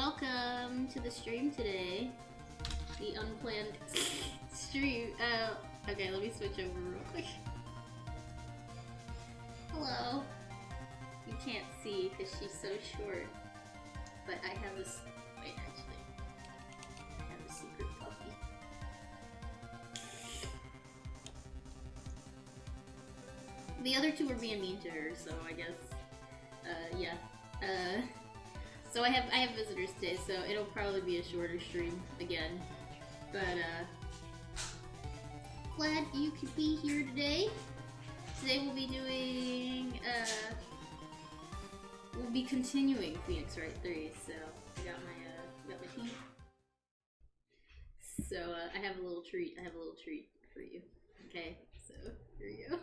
welcome to the stream today. The unplanned stream. Okay, let me switch over real quick. Hello. You can't see because she's so short. But I have this. Wait, actually. I have a secret puppy. The other two are being mean to her, so I guess. Yeah. So I have visitors today, so it'll probably be a shorter stream again. But, glad you could be here today. Today we'll be doing, we'll be continuing Phoenix Wright 3, so I got my tea. So, I have a little treat for you. Okay, so, here you go.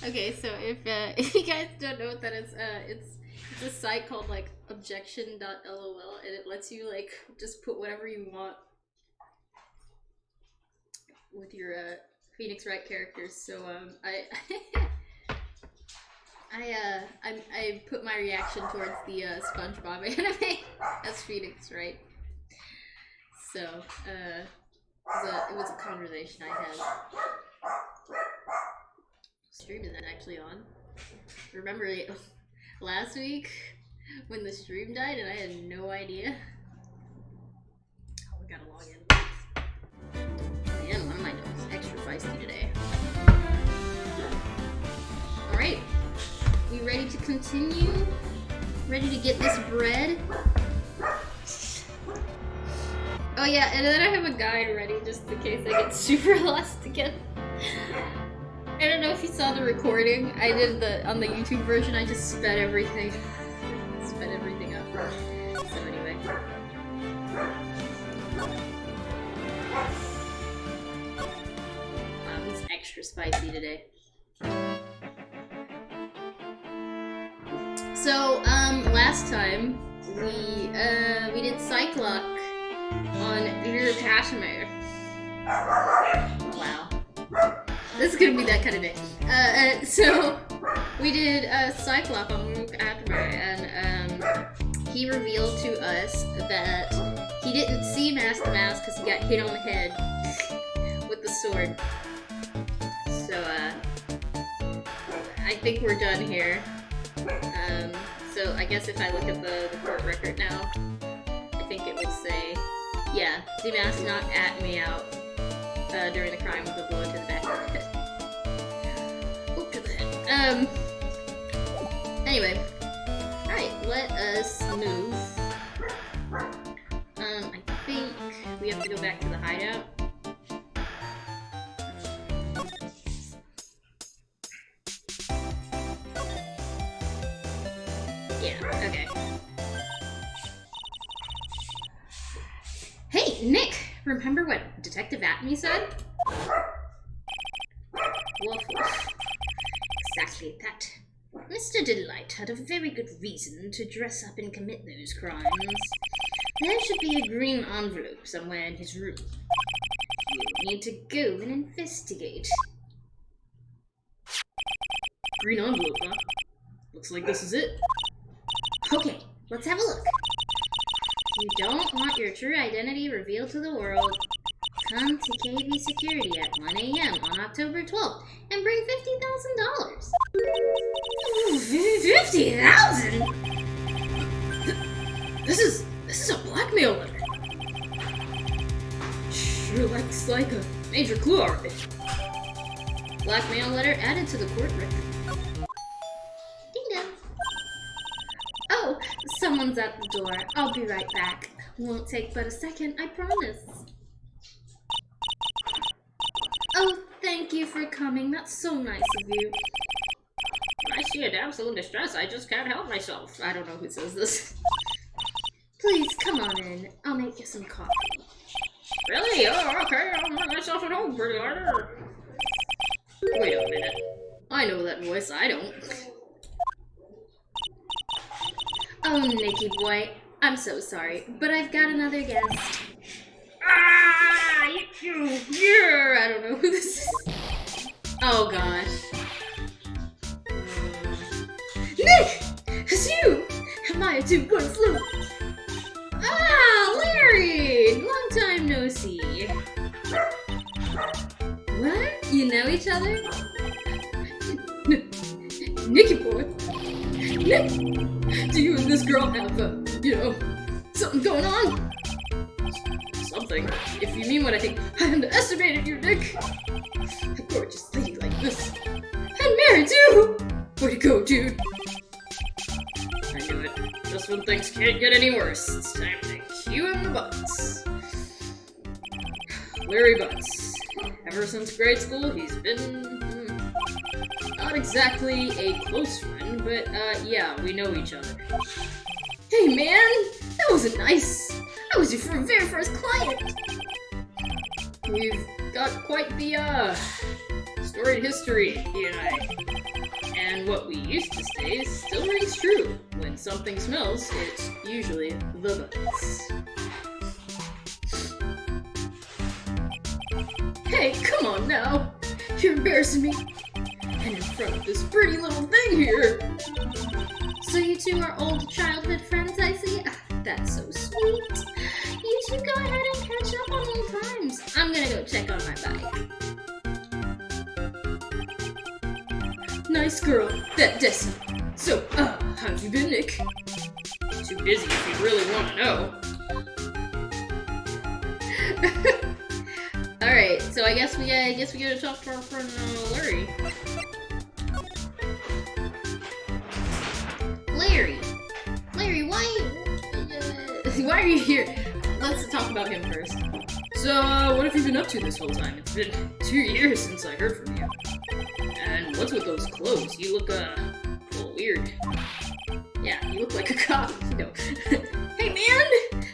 Okay, so if you guys don't know what that is, it's a site called like objection.lol, and it lets you like just put whatever you want with your Phoenix Wright characters. So I put my reaction towards the SpongeBob anime as Phoenix Wright. So it was a conversation I had. Stream is actually on. Remember last week when the stream died and I had no idea? Oh, we gotta log in. Man, one of my dogs is extra feisty today. Alright. We ready to continue? Ready to get this bread? Oh yeah, and then I have a guide ready just in case I get super lost again. I don't know if you saw the recording. I did on the YouTube version. I just sped everything. Sped everything up. So anyway. Wow, he's extra spicy today. So, last time we did Cyclock on Vir Kashmir. Wow. This is gonna be that kind of day. So we did Cyclops on Rook Atmer, and he revealed to us that he didn't see Mask the Mouse because he got hit on the head with the sword. So I think we're done here. So I guess if I look at the court record now, I think it will say, yeah, Z-Mask knocked Atme out during the crime with a blow to the back of the head. Oop to the head. Anyway. Alright, let us move. I think we have to go back to the hideout. Yeah, okay. Hey, Nick! Remember what Detective Atme said? Woof woof. Exactly that. Mr. Delight had a very good reason to dress up and commit those crimes. There should be a green envelope somewhere in his room. You'll need to go and investigate. Green envelope, huh? Looks like this is it. Okay, let's have a look. If you don't want your true identity revealed to the world, come to KB Security at 1 a.m. on October 12th and bring $50,000. $50,000? This is a blackmail letter. Sure looks like a major clue already. Blackmail letter added to the court record. Ding dong. Oh, someone's at the door. I'll be right back. Won't take but a second, I promise. Oh, thank you for coming. That's so nice of you. When I see a damsel in distress, I just can't help myself. I don't know who says this. Please, come on in. I'll make you some coffee. Really? Oh, okay. I'll make myself at home, pretty hard. Wait a minute. I know that voice. I don't. Oh, Nicky boy. I'm so sorry, but I've got another guest. Ah! I don't know who this is. Oh, gosh. Nick! It's you! Am I too good flu? Ah, Larry! Long time no see. What? You know each other? Nicky boy. Nick! Do you and this girl have, something going on? Something? If you mean what I think, I underestimated you, Nick. A gorgeous lady like this. And married too! Way to go, dude. I knew it. Just when things can't get any worse, it's time to cue in the Butts. Larry Butts. Ever since grade school, he's been, not exactly a close friend, but, yeah, we know each other. Hey, man! That wasn't nice! I was your very first client! We've got quite the, storied history, he and I. And what we used to say still rings true. When something smells, it's usually the Butts. Hey, come on now! You're embarrassing me! And in front of this pretty little thing here! So you two are old childhood friends, I see? Ah, that's so sweet! You two go ahead and catch up on old times. I'm gonna go check on my bike. Nice girl, that Desi. So, how have you been, Nick? Too busy if you really want to know. Alright, so I guess we gotta talk to our friend Larry. Larry, why are you here? Let's talk about him first. So, what have you been up to this whole time? It's been 2 years since I heard from you. And what's with those clothes? You look, a little weird. Yeah, you look like a cop. No. Hey, man!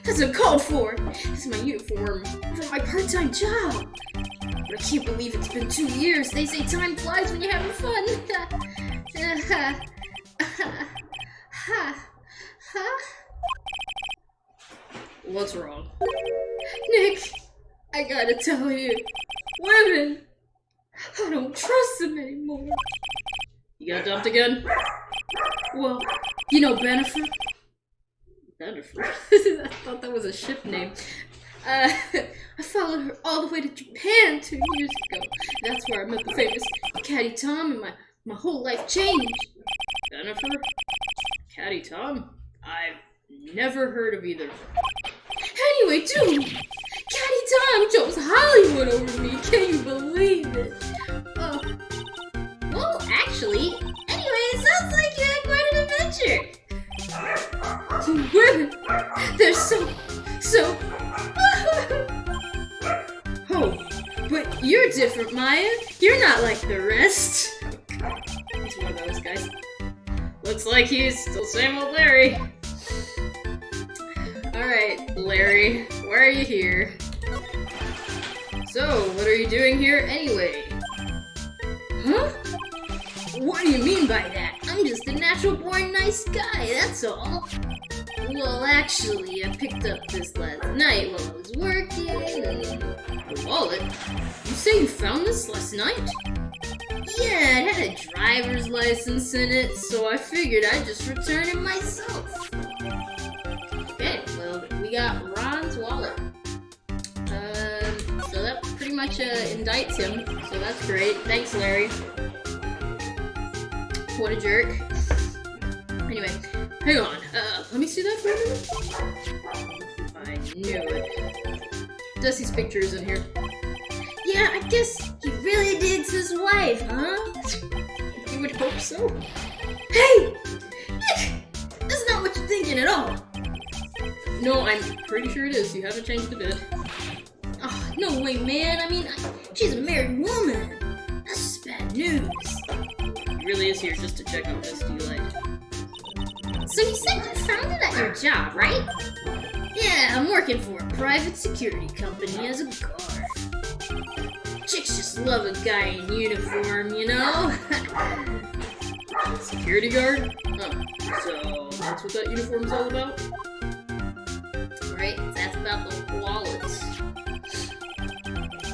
That's uncalled for! This is my uniform for my part-time job! But I can't believe it's been 2 years. They say time flies when you're having fun. What's wrong? Nick, I gotta tell you, women, I don't trust them anymore. You got dumped again? Well, you know Mena-Frog? Mena-Frog? I thought that was a ship name. I followed her all the way to Japan 2 years ago. That's where I met the famous Caddy Tom, and my whole life changed. Mena-Frog? Caddy Tom? I've never heard of either. Anyway, dude, Caddy Tom chose Hollywood over me. Can you believe it? Well, actually, anyway, it sounds like you had quite an adventure. Women, they're so. Oh, but you're different, Maya. You're not like the rest. He's one of those guys. Looks like he's still same old Larry. Alright, Larry, why are you here? So, what are you doing here anyway? Huh? What do you mean by that? I'm just a natural-born nice guy, that's all. Well, actually, I picked up this last night while I was working, and... A wallet? You say you found this last night? Yeah, it had a driver's license in it, so I figured I'd just return it myself. Okay, well, we got Ron's wallet. So that pretty much indicts him, so that's great. Thanks, Larry. What a jerk. Anyway, hang on. Let me see that for a minute. I knew it. Dusty's picture is in here. Yeah, I guess he really digs his wife, huh? You would hope so. Hey! Nick! That's not what you're thinking at all. No, I'm pretty sure it is. You haven't changed a bit. Oh, no way, man. I mean, she's a married woman. That's just bad news. He really is here just to check on Misty, like. So you said you found it at your job, right? Yeah, I'm working for a private security company as a guard. Chicks just love a guy in uniform, you know? Security guard? Huh. So that's what that uniform's all about? Right, that's about the wallets.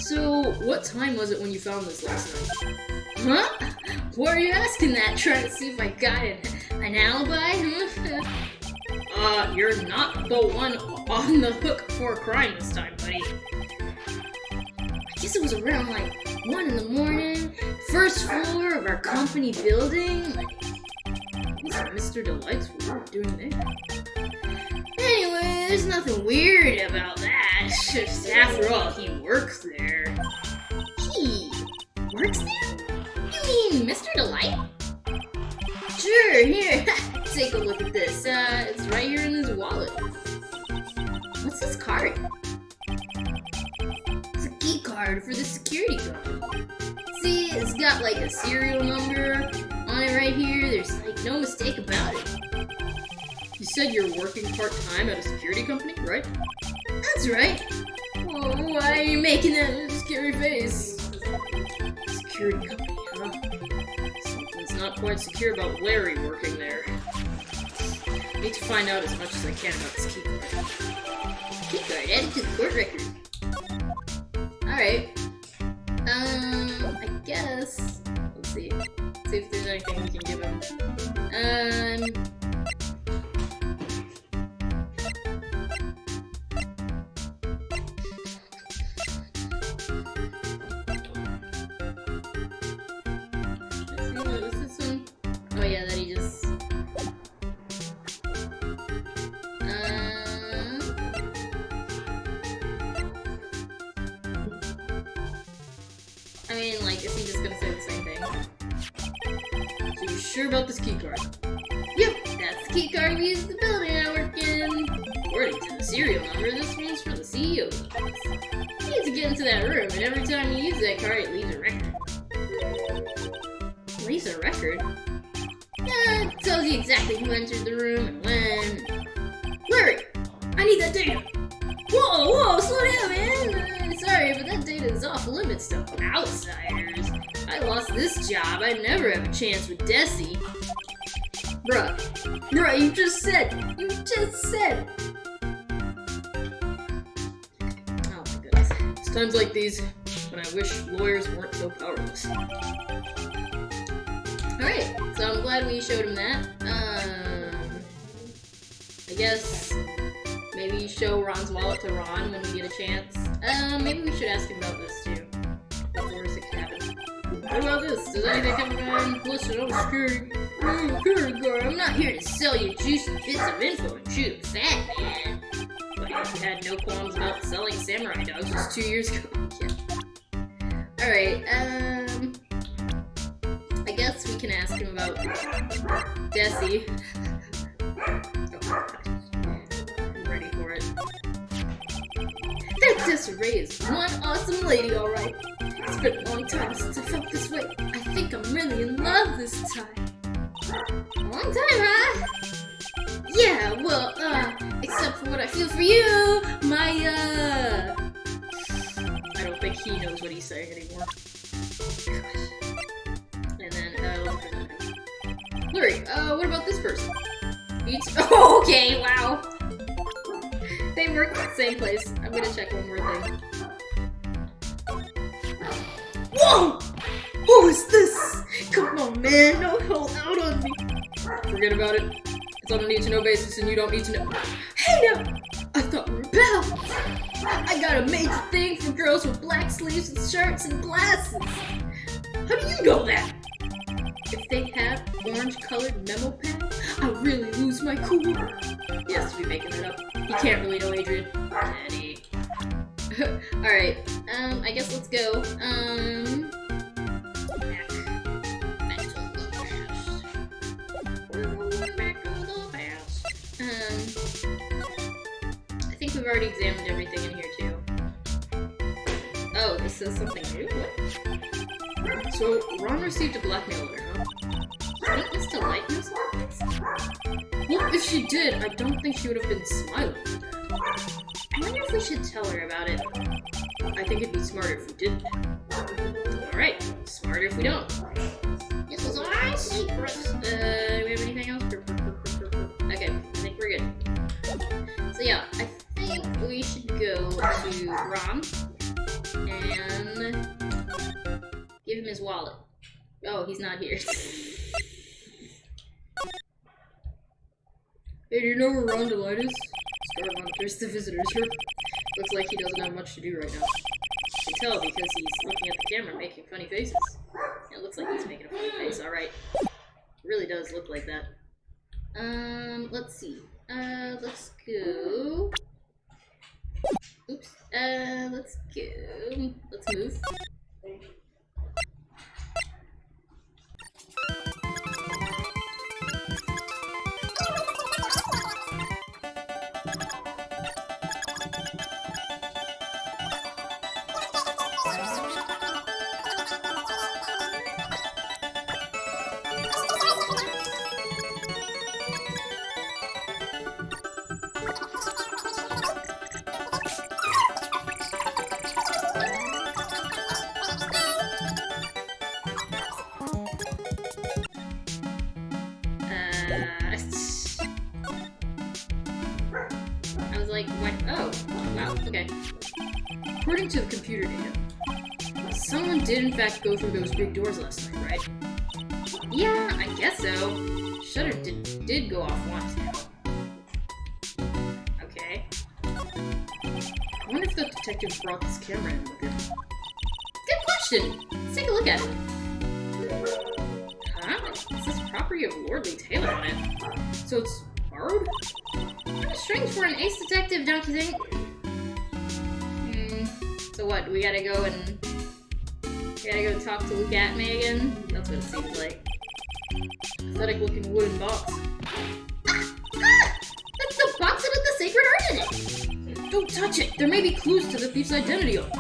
So, what time was it when you found this last night? Huh? Why are you asking that? Trying to see if I got an alibi? Huh? You're not the one on the hook for a crime this time, buddy. I guess it was around like 1 in the morning. First floor of our company building. What's Mr. Delight's work doing there? Anyway, there's nothing weird about that. After all, he works there. He works there? You mean Mr. Delight? Sure, here. Take a look at this. It's right here in his wallet. What's this card? It's a key card for the security guard. See, it's got like a serial number on it right here. There's like no mistake about it. You said you're working part-time at a security company, right? That's right. Well, why are you making that scary face? Security company, huh? Something's not quite secure about Larry working there. I need to find out as much as I can about this key card. Key card added to the court record. Alright. I guess. Let's see. See if there's anything we can give him. Oh yeah, that he just... I mean, like, is he just gonna say the same thing? So you're sure about this key card? Yep, that's the key card we use in the building I work in. According to the serial number, this one's for the CEO's office. You need to get into that room, and every time you use that card, it leaves a record. Leaves a record? Yeah, it tells you exactly who entered the room and when. Larry! I need that data! Whoa, slow down, man! Sorry, but that data is off limits to outsiders. I lost this job, I'd never have a chance with Desi. Bruh, you just said! Oh my goodness. It's times like these when I wish lawyers weren't so powerless. Alright, so I'm glad we showed him that. I guess maybe show Ron's wallet to Ron when we get a chance. Maybe we should ask him about this too. Before it can happen. What about this? Does anything come to mind? Listen, I'm security guard. I'm not here to sell you juicy bits of info and chew the fat, man. But you had no qualms about selling samurai dogs just 2 years ago. Yeah. Alright, I guess we can ask him about Desi. I'm ready for it. That Desiree is one awesome lady, alright. It's been a long time since I felt this way. I think I'm really in love this time. Long time, huh? Yeah, well, except for what I feel for you, my, I don't think he knows what he's saying anymore. And then, Larry, what about this person? Oh, okay, wow. They work at the same place. I'm gonna check one more thing. Whoa! Who is this? Come on, man, don't hold out on me. Forget about it. It's on a need-to-know basis and you don't need to know. Hey now! I thought we were pals. I got a major thing for girls with black sleeves and shirts and glasses. How do you know that? If they have orange-colored memo pad, I really lose my cool. He has to be making that up. He can't really know Adrian. Daddy. Alright, I guess let's go. Back to the past. I think we've already examined everything in here too. Oh, this is something new? What? So, Ron received a blackmail letter, huh? I think Miss Delight knows about this. Well, if she did, I don't think she would have been smiling at that. I wonder if we should tell her about it. I think it'd be smarter if we didn't. Alright, smarter if we don't. This was our secret. Do we have anything else? Okay, I think we're good. So yeah, I think we should go to Rom and give him his wallet. Oh, he's not here. Hey, do you know where Ron Delight is? Star monitors the visitors room. Looks like he doesn't have much to do right now. I can tell because he's looking at the camera making funny faces. It looks like he's making a funny face, alright. It really does look like that. Let's see. Let's go. Oops. Let's go. Let's move. I was like, what? Oh, wow, okay. According to the computer data, someone did in fact go through those big doors last night, right? Yeah, I guess so. Shutter did go off once now. Okay. I wonder if the detective brought this camera in with him. Good question. Let's take a look at it. Huh? It says property of Lordly Taylor on it. So it's borrowed? Kind of strange for an ace detective, don't you think? So what? We gotta go talk to Luke at me again? That's what it seems like. Pathetic looking wooden box. That's the box that had the sacred art in it! Don't touch it! There may be clues to the thief's identity on it.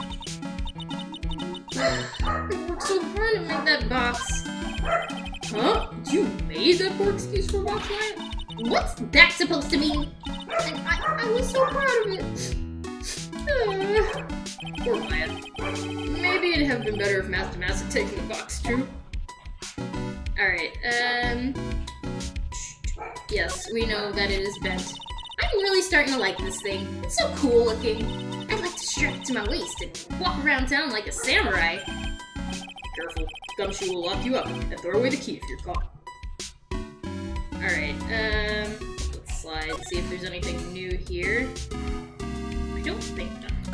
I worked so hard to make that box. Huh? You made that poor excuse for box riot? What's that supposed to mean? I was so proud of it. Poor Maya. Maybe it'd have been better if Master Mass had taken the box too. Alright, yes, we know that it is bent. I'm really starting to like this thing. It's so cool looking. I'd like to strap it to my waist and walk around town like a samurai. Careful, Gumshoe will lock you up and throw away the key if you're caught. Alright, let's slide, see if there's anything new here. I don't think so.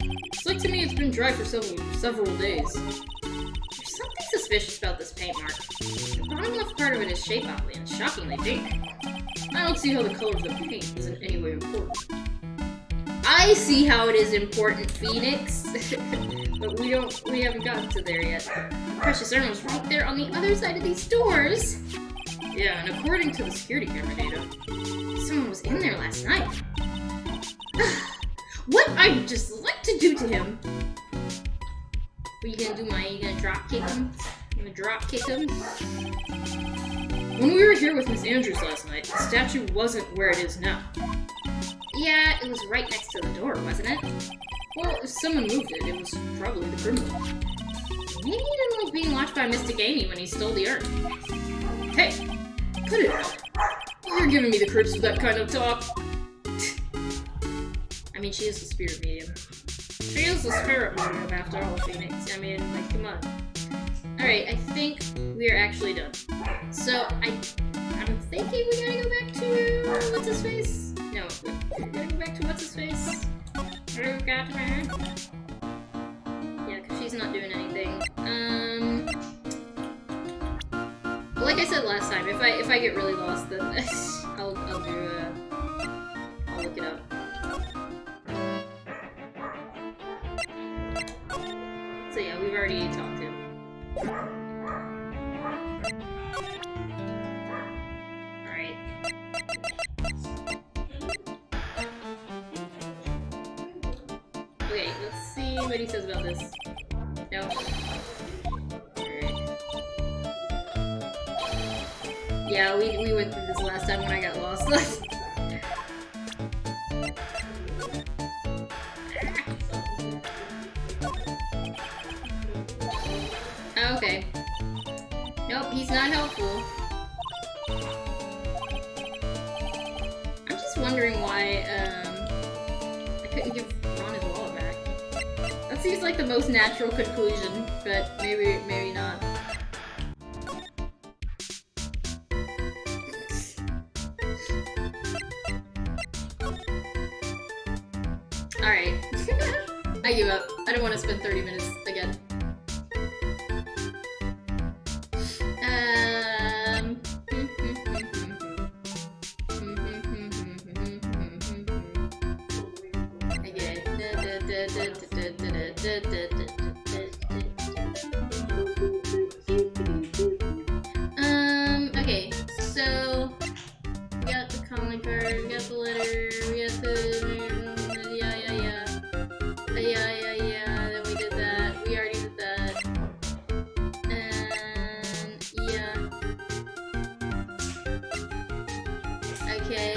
Looks like to me it's been dry for several days. There's something suspicious about this paint mark. The bottom left part of it is shape oddly and shockingly pink. I don't see how the color of the paint is in any way important. I see how it is important, Phoenix. But we haven't gotten to there yet. Precious Urn was right there on the other side of these doors. Yeah, and according to the security camera data, someone was in there last night. What I'd just like to do to him. What are you gonna do, Maya? You gonna drop kick him? You gonna drop kick him? When we were here with Miss Andrews last night, the statue wasn't where it is now. Yeah, it was right next to the door, wasn't it? Well, if someone moved it, it was probably the criminal. Maybe he didn't like being watched by Mystic Amy when he stole the urn. Hey, cut it out. You're giving me the creeps with that kind of talk. I mean, she is the spirit medium. She is the spirit medium after all, Phoenix. I mean, like, come on. Alright, I think we are actually done. So, I'm thinking we gotta go back to... what's-his-face? No, we gotta go back to what's-his-face? Yeah, because she's not doing anything. Like I said last time, if I get really lost, then I'll look it up. So yeah, we've already talked to him. Alright. Okay, let's see what he says about this. No. Alright. Yeah, we went through this last time when I got lost. not helpful. I'm just wondering why, I couldn't give Ron his wallet back. That seems like the most natural conclusion, but maybe not. Alright. I give up. I don't want to spend 30 minutes again. Okay, so we got the calling card, we got the letter, we got the yeah, then we did that, we already did that, and yeah, okay,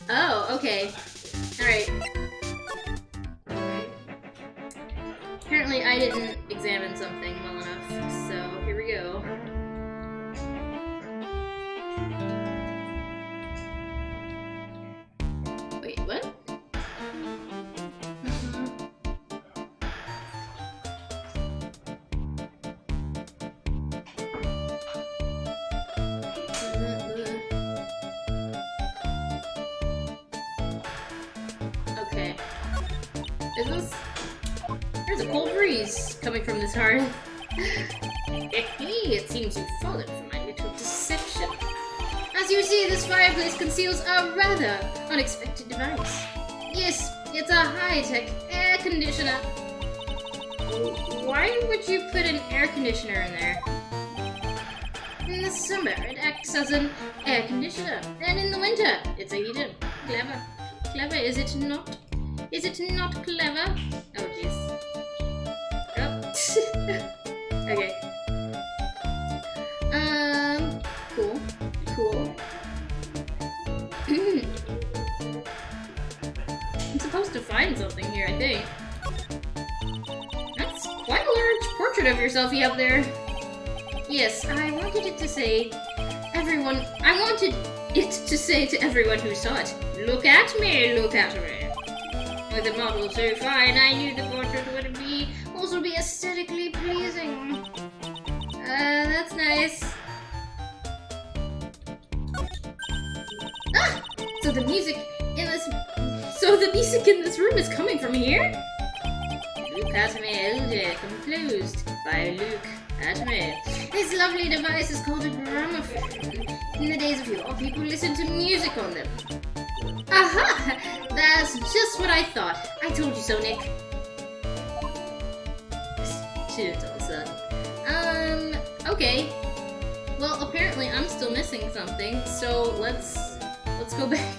oh, okay, alright. Apparently I didn't examine something well enough, so here we go. Wait, what? Okay. Is this... There's a cold breeze coming from this heart. It seems you've fallen for my little deception. As you see, this fireplace conceals a rather unexpected device. Yes, it's a high-tech air conditioner. Why would you put an air conditioner in there? In the summer, it acts as an air conditioner, and in the winter, it's a heater. Clever. Clever, is it not? Is it not clever? Oh, jeez. Oh. Okay. Cool. I'm supposed to find something here, I think. That's quite a large portrait of yourself you have there. Yes, I wanted it to say to everyone who saw it, look at me, look at me. With a model so fine, I knew the portrait would also be aesthetically pleasing. That's nice. Ah! So the music in this room is coming from here? Look at me, Elder, composed by Luke at me. This lovely device is called a gramophone. In the days of yore, people listened to music on them. Aha! That's just what I thought. I told you so, Nick. Should have told son. Okay. Well, apparently I'm still missing something, so let's go back.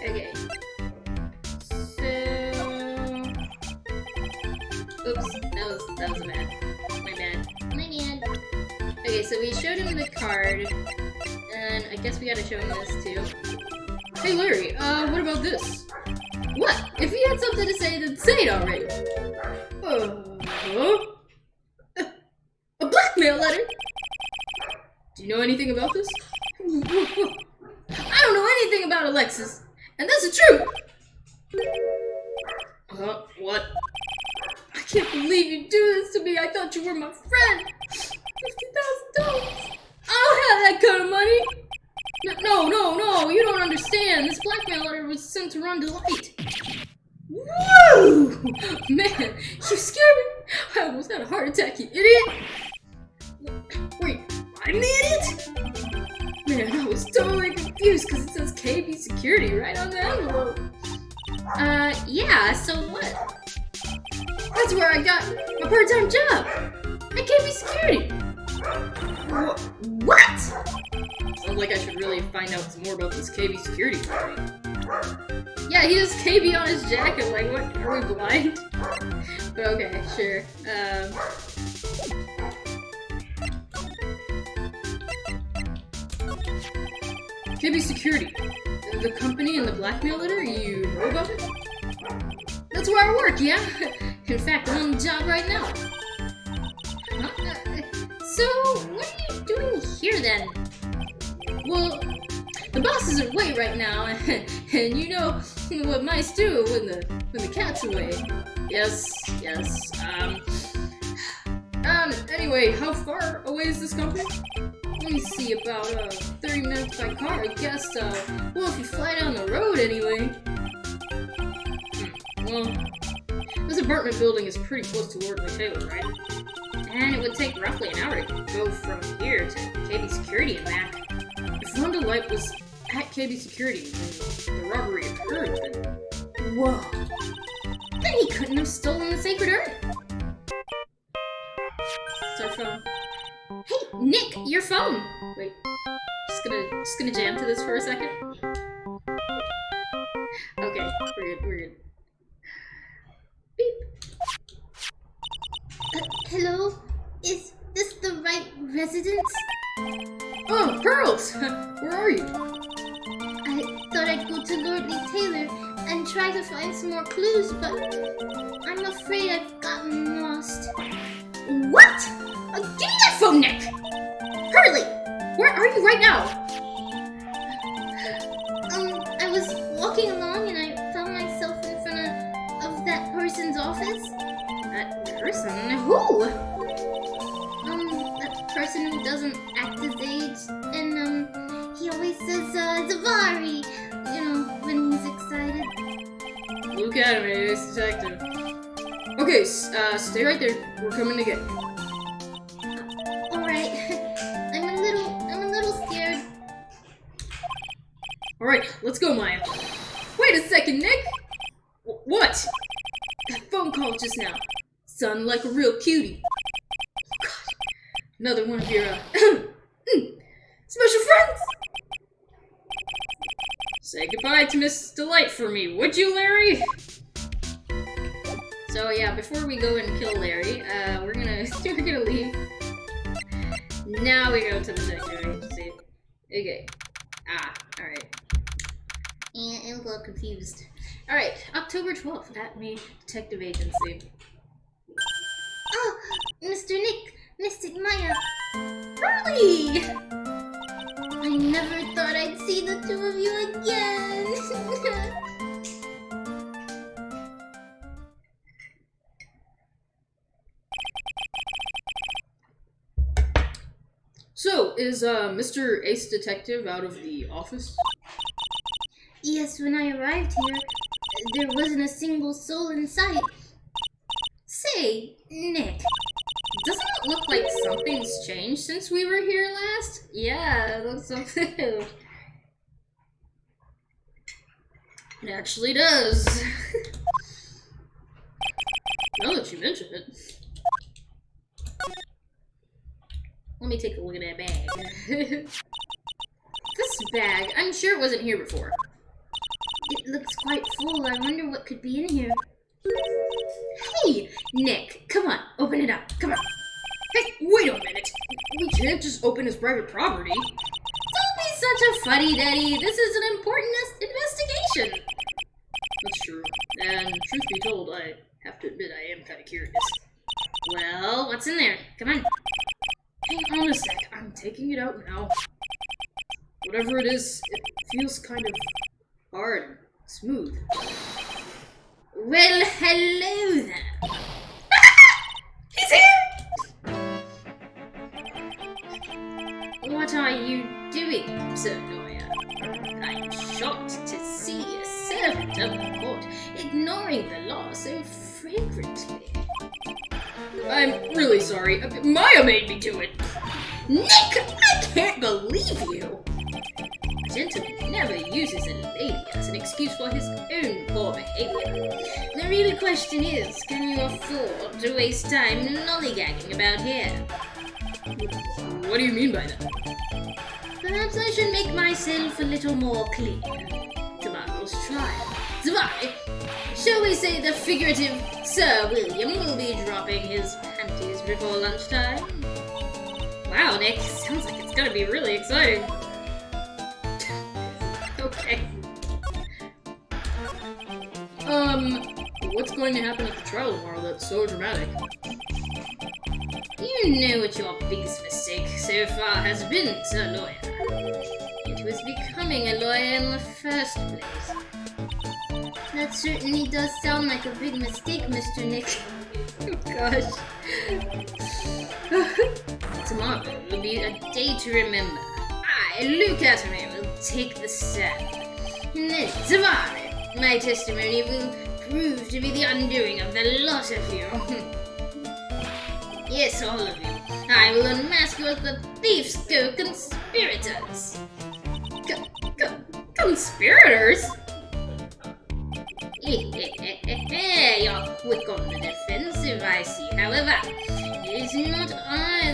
Okay. Oops, that was my bad. Okay, so we showed him the card, and I guess we gotta show him this too. Hey Larry, what about this? What? If you had something to say, then say it already. A blackmail letter? Do you know anything about this? I don't know anything about Alexis, and that's the truth! What? I can't believe you do this to me. I thought you were my friend. $50,000. I don't have that kind of money. No, you don't understand. This blackmail letter was sent to Ron Delight. Whoa! Man, you scared me. I almost had a heart attack, you idiot. Wait, I'm the idiot? Man, I was totally confused because it says KB Security right on the envelope. Yeah, so what? That's where I got my part-time job. At KB Security. What? Sounds like I should really find out some more about this KB Security thing. Yeah, he has KB on his jacket, like what, are we blind? But okay, sure. KB Security. The company and the blackmail letter, you know about it? That's where I work, yeah? In fact, I'm on the job right now. Huh? So, what are you doing here then? Well, the boss is away right now, and you know what mice do when the cat's away. Yes. Anyway, how far away is this company? Let me see, about 30 minutes by car, I guess. Well, if you fly down the road anyway. Well, this apartment building is pretty close to Lord Taylor, right? And it would take roughly an hour to go from here to KB Security and back. If Wanda Light was at KB Security when the robbery occurred, then... Whoa. Then he couldn't have stolen the sacred urn. It's our phone. Hey, Nick, your phone. Wait, just gonna jam to this for a second. Okay, we're good. Beep. Hello? Is this the right residence? Oh, Pearls! Where are you? I thought I'd go to Lord Lee Taylor and try to find some more clues, but I'm afraid I've gotten lost. What? Give me that phone, Nick! Hurley! Where are you right now? I was walking along and I found myself in front of that person's office. That person? Who? That person who doesn't act his age, and he always says, Zavari, you know, when he's excited. Look at him, ace detective. Okay, stay right there. We're coming to get you. Alright. I'm a little scared. Alright, let's go, Maya. Wait a second, Nick! What? That phone call just now. Sounded like a real cutie. God. Another one of your, special friends! Say goodbye to Miss Delight for me, would you, Larry? So yeah, before we go and kill Larry, we're gonna leave. Now we go to the detective agency. Okay. Alright. And I'm a little confused. Alright, October 12th at me, detective agency. Oh, Mr. Nick, Mystic Maya. Hurley! I never thought I'd see the two of you again. So, is Mr. Ace Detective out of the office? Yes, when I arrived here, there wasn't a single soul in sight. Say, Nick, Doesn't it look like something's changed since we were here last? Yeah, it looks something. It actually does. Now that you mention it. Let me take a look at that bag. This bag, I'm sure it wasn't here before. it looks quite full. I wonder what could be in here. Hey, Nick, come on, open it up. Come on. Hey, wait a minute. We can't just open his private property. Don't be such a fuddy-duddy. This is an important investigation. That's true. And truth be told, I have to admit I am kind of curious. Well, what's in there? Come on. Hang on a sec. I'm taking it out now. Whatever it is, it feels kind of hard and smooth. Well, hello there. He's here! What are you doing, Sir Noya, I'm shocked to see a servant of the court ignoring the law so flagrantly. I'm really sorry. Maya made me do it. Nick, I can't believe you. A gentleman never uses a lady as an excuse for his own poor behavior. The real question is, can you afford to waste time lollygagging about here? What do you mean by that? Perhaps I should make myself a little more clear. Tomorrow's trial. Zavari, shall we say the figurative Sir William will be dropping his panties before lunchtime? Wow, Nick, sounds like it's gonna be really exciting. Okay. What's going to happen at the trial tomorrow that's so dramatic? You know what your biggest mistake so far has been, Sir Lawyer. It was becoming a lawyer in the first place. That certainly does sound like a big mistake, Mr. Nick. Oh gosh. Tomorrow will be a day to remember. I, Luke Atterbury, will take the stand. And then, tomorrow, my testimony will prove to be the undoing of the lot of you. Yes, all of you. I will unmask you as the thieves co-conspirators. Conspirators? You're quick on the defensive, I see. However, it is not I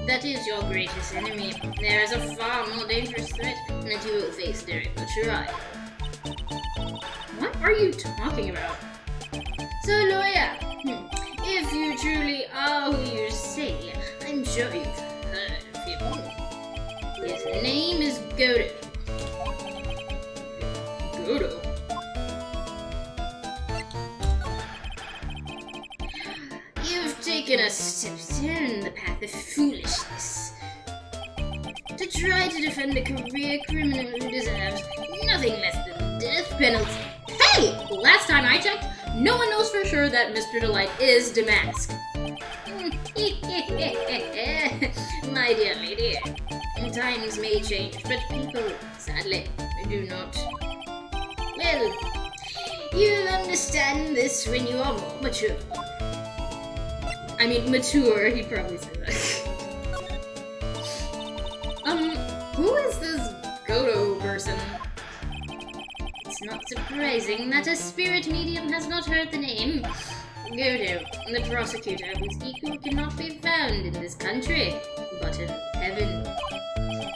that is your greatest enemy. There is a far more dangerous threat that you will face during the trial. What are you talking about? So, lawyer, if you truly are who you say, I'm sure you've heard of him. His name is Godo. Godo? You've taken a step down the path of foolishness. To try to defend a career criminal who deserves nothing less than death penalty. Hey! Last time I checked, no one knows for sure that Mr. Delight is demasked. My dear lady, times may change, but people, sadly, do not. Well, you'll understand this when you are more mature. I mean, mature, he'd probably say that. Who is this Godo person? It's not surprising that a spirit medium has not heard the name. Godo, the prosecutor whose equal cannot be found in this country, but in heaven.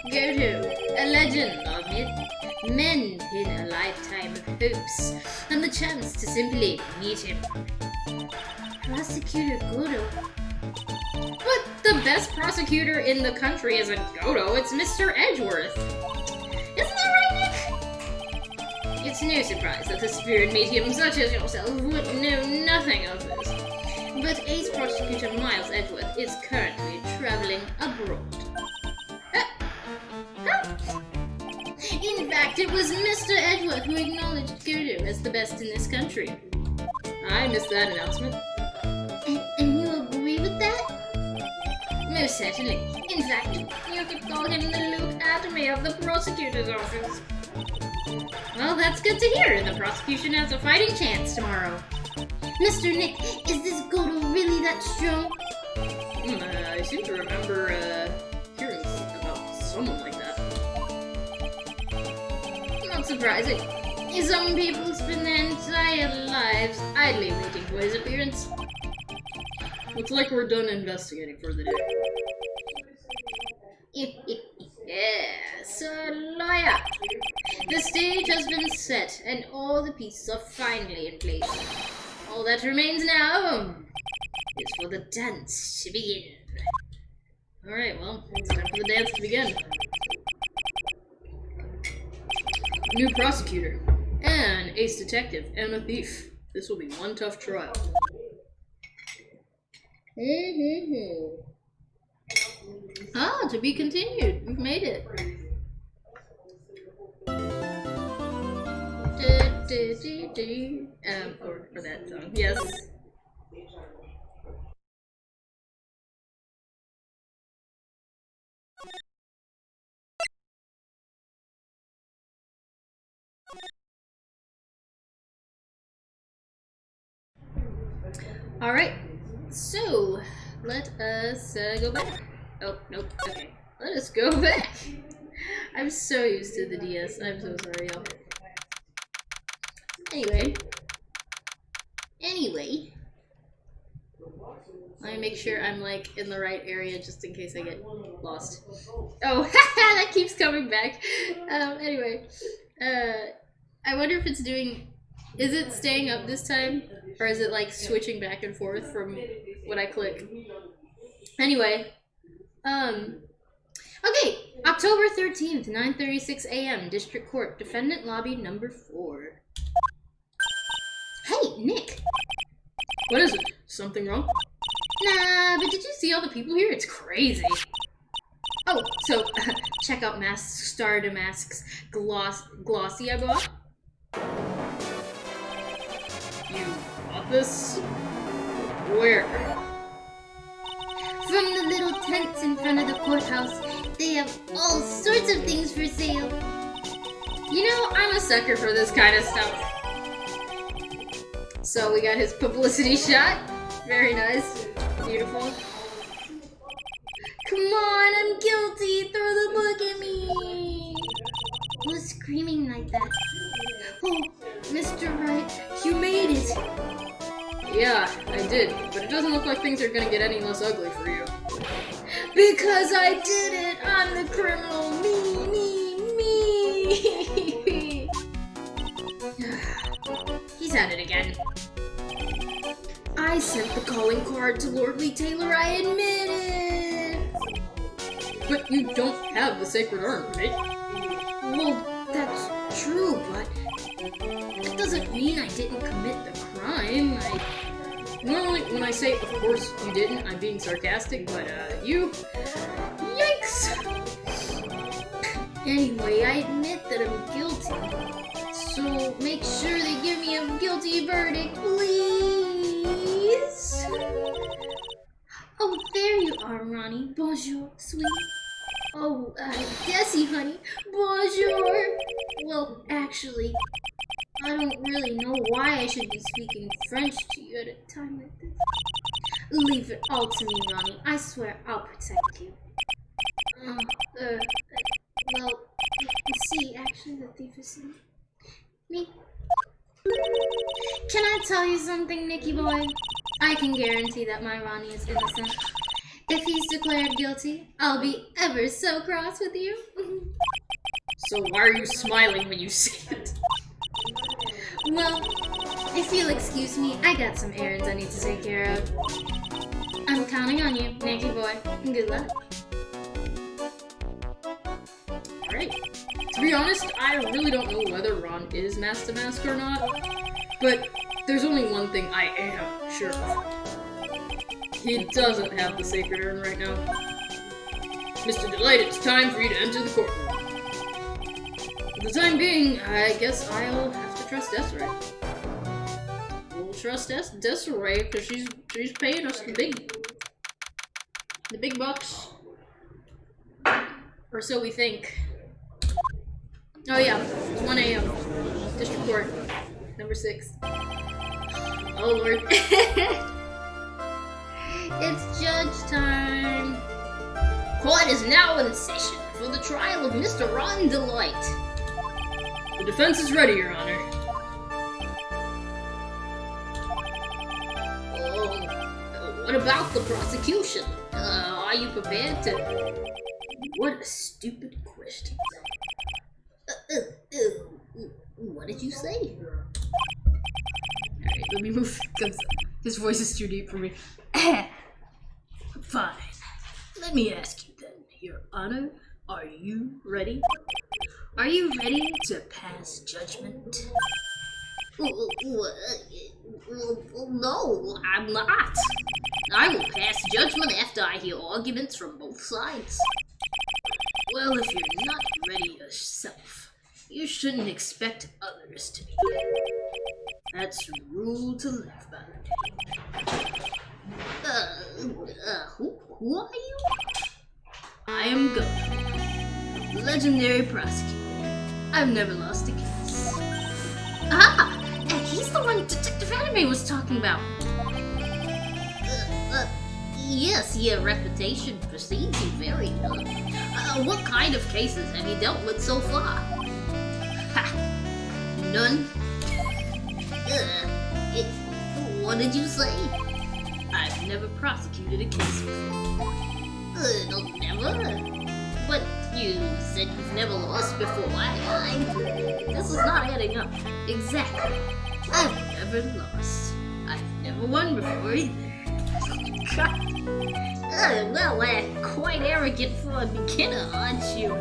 Godo, a legend of myth, men in a lifetime of hopes, and the chance to simply meet him. Prosecutor Godo? But the best prosecutor in the country isn't Godo, it's Mr. Edgeworth. Isn't that right, Nick? It's no surprise that a spirit medium such as yourself would know nothing of this. But Ace Prosecutor Miles Edgeworth is currently traveling abroad. In fact, it was Mr. Edgeworth who acknowledged Godo as the best in this country. I missed that announcement. And you agree with that? Most certainly. In fact, you could call him the Luke Atterbury of the prosecutor's office. Well, that's good to hear. The prosecution has a fighting chance tomorrow. Mr. Nick, is this Godo really that strong? I seem to remember hearing about someone like that. Not surprising. Some people spend their entire lives idly waiting for his appearance. Looks like we're done investigating for the day. Yeah, so lawyer. The stage has been set and all the pieces are finally in place. All that remains now is for the dance to begin. Alright, well, it's time for the dance to begin. New prosecutor, an ace detective, and a thief. This will be one tough trial. Ah, to be continued. We've made it. For that song. Yes. Alright, so let us go back. Oh, nope, okay. Let us go back. I'm so used to the DS. I'm so sorry, y'all. Anyway. Let me make sure I'm like in the right area just in case I get lost. Oh, that keeps coming back. Anyway. I wonder if it's doing... Is it staying up this time? Or is it like switching back and forth from what I click? Anyway, Okay, October 13th, 9:36 a.m. District Court, Defendant Lobby number 4. Hey, Nick. What is it? Something wrong? Nah, but did you see all the people here? It's crazy. Oh, so check out Mask Star Damask's Glossy I bought. You bought this? Where? From the little tents in front of the courthouse. They have all sorts of things for sale. You know, I'm a sucker for this kind of stuff. So we got his publicity shot. Very nice. Beautiful. Come on, I'm guilty. Throw the book at me. Who's screaming like that? Oh, Mr. Wright, you made it. Yeah, I did, but it doesn't look like things are gonna get any less ugly for you. Because I did it! I'm the criminal! Me! He's at it again. I sent the calling card to Lord Lee Taylor, I admit it! But you don't have the sacred urn, right? Well, that's true, but that doesn't mean I didn't commit the crime. Normally, when I say, of course you didn't, I'm being sarcastic, but, you... Yikes! Anyway, I admit that I'm guilty. So make sure they give me a guilty verdict, please. Oh, there you are, Ronnie. Bonjour, sweet. Oh, Desi, honey. Bonjour. Well, actually, I don't really know why I should be speaking French to you at a time like this. Leave it all to me, Ronnie. I swear I'll protect you. Well, you see, actually, the thief is me. Can I tell you something, Nicky boy? I can guarantee that my Ronnie is innocent. If he's declared guilty, I'll be ever so cross with you. So why are you smiling when you say it? Well, if you'll excuse me, I got some errands I need to take care of. I'm counting on you, Nicky boy. Good luck. Alright. To be honest, I really don't know whether Ron is mask to mask or not, but there's only one thing I am sure of. He doesn't have the sacred urn right now. Mr. Delight, it's time for you to enter the courtroom. For the time being, I guess I'll have to trust Desiree. We'll trust Desiree because she's paying us the big bucks. Or so we think. Oh yeah, it's 1 a.m. District Court, number 6. Oh lord. It's judge time. Court is now in session for the trial of Mr. Ron Delight. The defense is ready, Your Honor. What about the prosecution? Are you prepared to... What a stupid question. What did you say? Alright, let me move, because his voice is too deep for me. Fine. Let me ask you then, Your Honor, are you ready? Are you ready to pass judgment? No, I'm not. I will pass judgment after I hear arguments from both sides. Well, if you're not ready yourself, you shouldn't expect others to be. That's a rule to live by. Who are you? I am Governor, legendary prosecutor. I've never lost a case. Ah, he's the one Detective Anime was talking about. Yes, your reputation precedes you very well. What kind of cases have you dealt with so far? Ha! None? What did you say? I've never prosecuted a case before. Never? But you said you've never lost before. This is not adding up. Exactly. I've never lost. I've never won before either. Quite arrogant for a beginner, aren't you?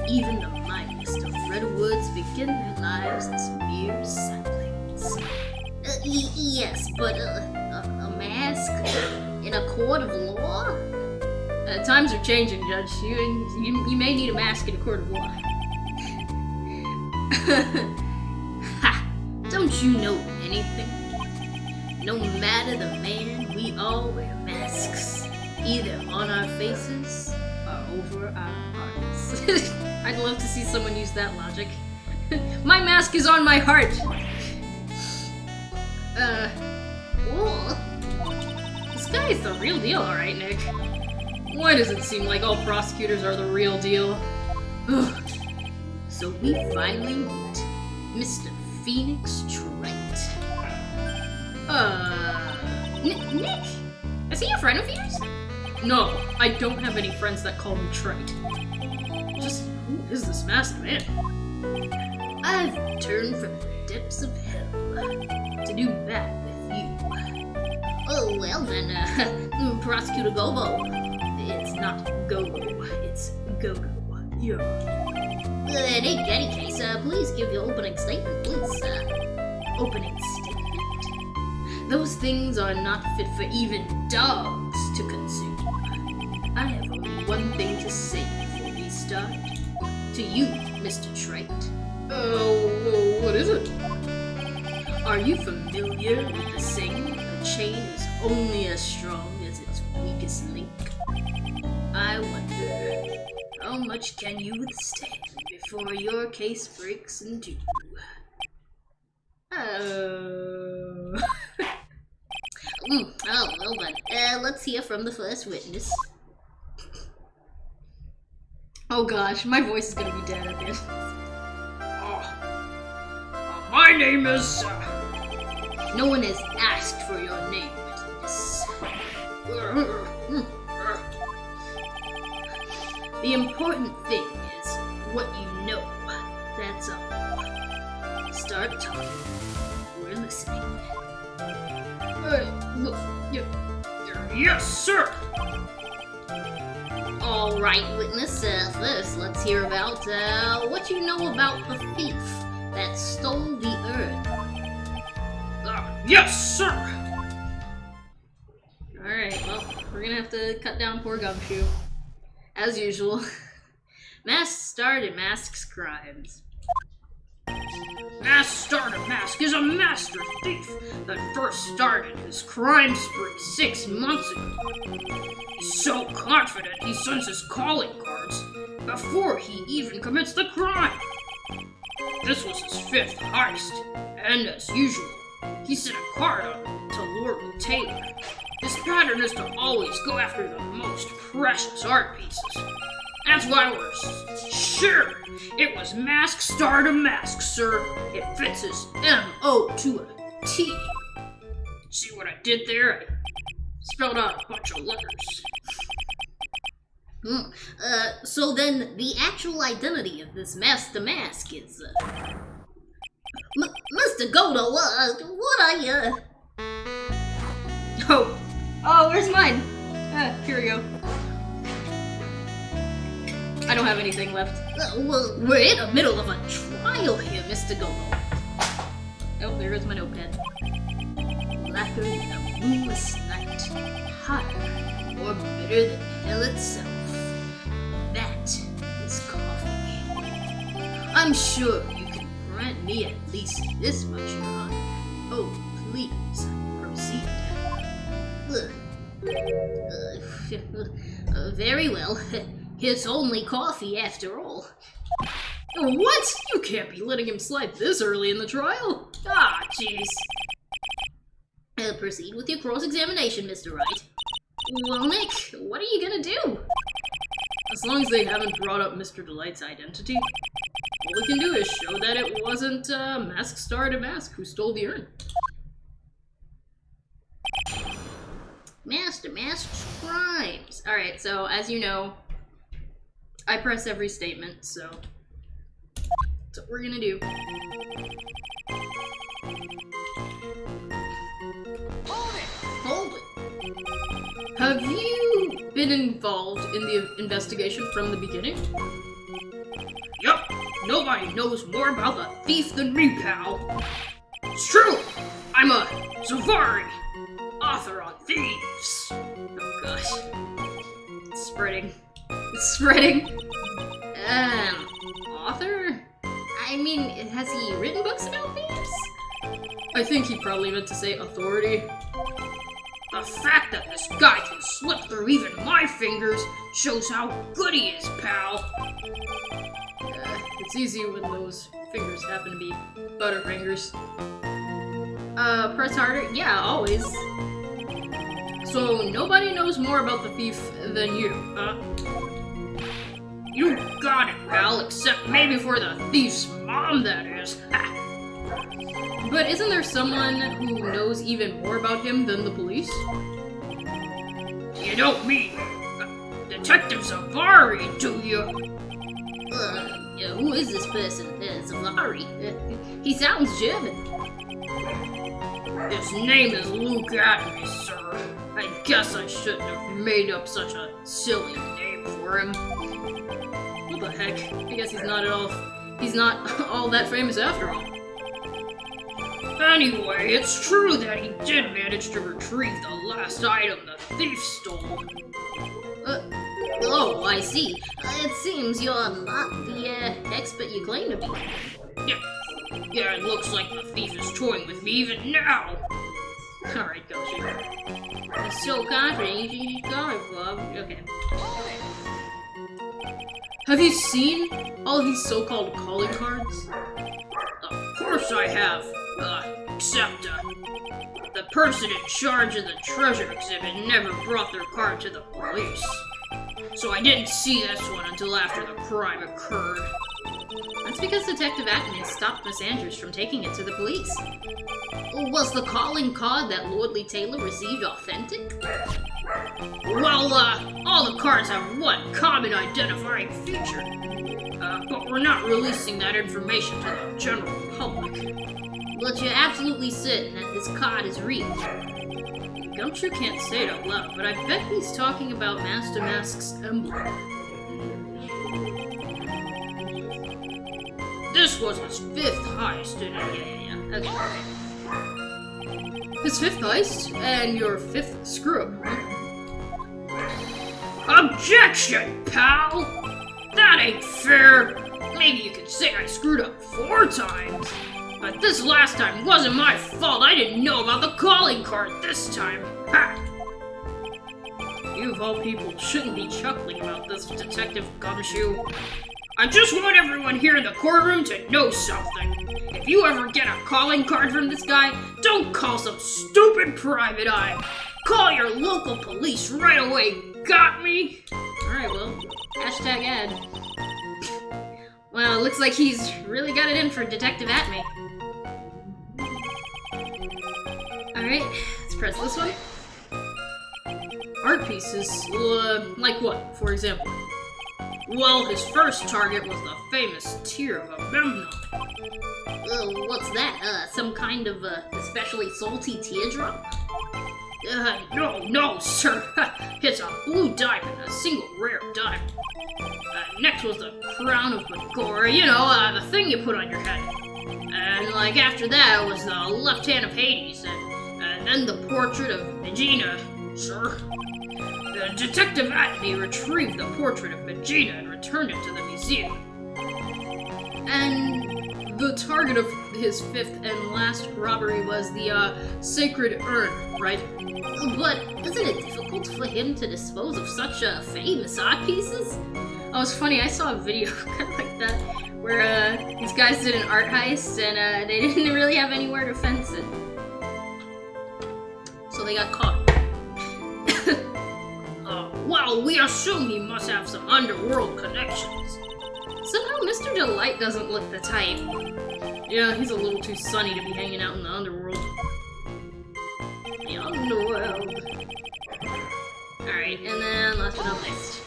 Even the mightiest of redwoods begin their lives as mere saplings. Yes, but a mask in a court of law? Times are changing, Judge. You may need a mask in a court of law. Ha! Don't you know anything? No matter the man, we all wear masks, either on our faces or over our hearts. I'd love to see someone use that logic. My mask is on my heart! This guy is the real deal, alright, Nick. Why does it seem like all prosecutors are the real deal? So we finally meet Mr. Phoenix Trite. Nick? Is he a friend of yours? No, I don't have any friends that call me Trite. Just, who is this masked man? I've returned from the depths of hell to do bad with you. Oh, well then, Prosecutor Gobo. It's not Gobo, it's Gogo. Yeah. In any case, please give your opening statement, please. Opening statement? Those things are not fit for even dogs to consume. I have only one thing to say before we start. To you, Mr. Trite. What is it? Are you familiar with the saying, a chain is only as strong as its weakest link? I wonder, how much can you withstand before your case breaks in two? Oh, well then, let's hear from the first witness. Oh gosh, my voice is gonna be dead at this. My name is... No one has asked for your name, witness. The important thing is what you know. That's all. Start talking. We're listening. Yes, sir! All right, witness. First, let's hear about what you know about the thief that stole the urn. Yes, sir! Alright, well, we're gonna have to cut down poor Gumshoe. As usual. Mask started Mask's crimes. Mask started Mask is a master thief that first started his crime spree 6 months ago. He's so confident he sends his calling cards before he even commits the crime. This was his 5th heist, and as usual, he sent a card on to Lord Taylor. His pattern is to always go after the most precious art pieces. That's why we're sure it was Mask Starred Mask, sir. It fits his M.O. to a T. See what I did there? I spelled out a bunch of letters. So then the actual identity of this Master Mask is, Mr. Godo, what are you? Oh, where's mine? Here we go. I don't have anything left. Well, we're in the middle of a trial here, Mr. Godo. Oh, there goes my notepad. Blacker than a moonless night, hotter or bitter than hell itself. That is coffee. I'm sure you can grant me at least this much, Your Honor. Oh, please, proceed. Very well. It's only coffee after all. What? You can't be letting him slide this early in the trial. Ah, jeez. Proceed with your cross-examination, Mr. Wright. Well, Nick, what are you gonna do? As long as they haven't brought up Mr. Delight's identity, all we can do is show that it wasn't Mask Starred Mask who stole the urn. Master Mask's crimes. Alright, so as you know, I press every statement, so that's what we're gonna do. Hold it! been involved in the investigation from the beginning? Yup, nobody knows more about the thief than me, pal. It's true, I'm a Safari, author on thieves. Oh gosh. It's spreading. It's spreading. Author? I mean, has he written books about thieves? I think he probably meant to say authority. The fact that this guy can slip through even my fingers shows how good he is, pal. It's easy when those fingers happen to be butterfingers. Press harder? Yeah, always. So nobody knows more about the thief than you, huh? You got it, pal, except maybe for the thief's mom, that is. But isn't there someone who knows even more about him than the police? You don't mean Detective Safari, do you? Yeah, who is this person? Zavari. He sounds German. His name is Luke Atney, sir. I guess I shouldn't have made up such a silly name for him. What the heck? I guess he's not all that famous after all. Anyway, it's true that he did manage to retrieve the last item the thief stole. Oh, I see. It seems you're not the expert you claim to be. Yeah, it looks like the thief is toying with me even now. Alright, go, Shaker. You're so confident, you should go it, Bob. Okay. Have you seen all these so-called calling cards? Of course I have. Except, the person in charge of the treasure exhibit never brought their card to the police. So I didn't see this one until after the crime occurred. That's because Detective Atman stopped Miss Andrews from taking it to the police. Was the calling card that Lordly Taylor received authentic? Well, all the cards have one common identifying feature. But we're not releasing that information to the general public. But you're absolutely certain that this card is real. Gumshoe can't say it out loud, but I bet he's talking about Master Mask's emblem. This was his 5th heist, didn't it? Yeah. Okay. His 5th heist, and your 5th screw-up, huh? Objection, pal! That ain't fair! Maybe you could say I screwed up 4 times. But this last time wasn't my fault. I didn't know about the calling card this time. Ha! You of all people shouldn't be chuckling about this, Detective Gumshoe. I just want everyone here in the courtroom to know something. If you ever get a calling card from this guy, don't call some stupid private eye. Call your local police right away. Got me? Alright, well, hashtag ad. Well, it looks like he's really got it in for Detective Atme. Alright, let's press this one. Art pieces, like what, for example? Well, his first target was the famous tear of Memnon. What's that? Some kind of especially salty teardrop? No, sir. It's a blue diamond, a single rare diamond. Next was the crown of Megora, the thing you put on your head. And after that was the left hand of Hades, and then the portrait of Megina, sir. Detective Atney retrieved the portrait of Megina and returned it to the museum. And the target of his 5th and last robbery was the sacred urn, right? But isn't it difficult for him to dispose of such famous art pieces? Oh, it's funny, I saw a video kind of like that, where these guys did an art heist and they didn't really have anywhere to fence it. So they got caught. Well, we assume he must have some underworld connections. Somehow Mr. Delight doesn't look the type. Yeah, he's a little too sunny to be hanging out in the underworld. The underworld. Alright, and then last but not least.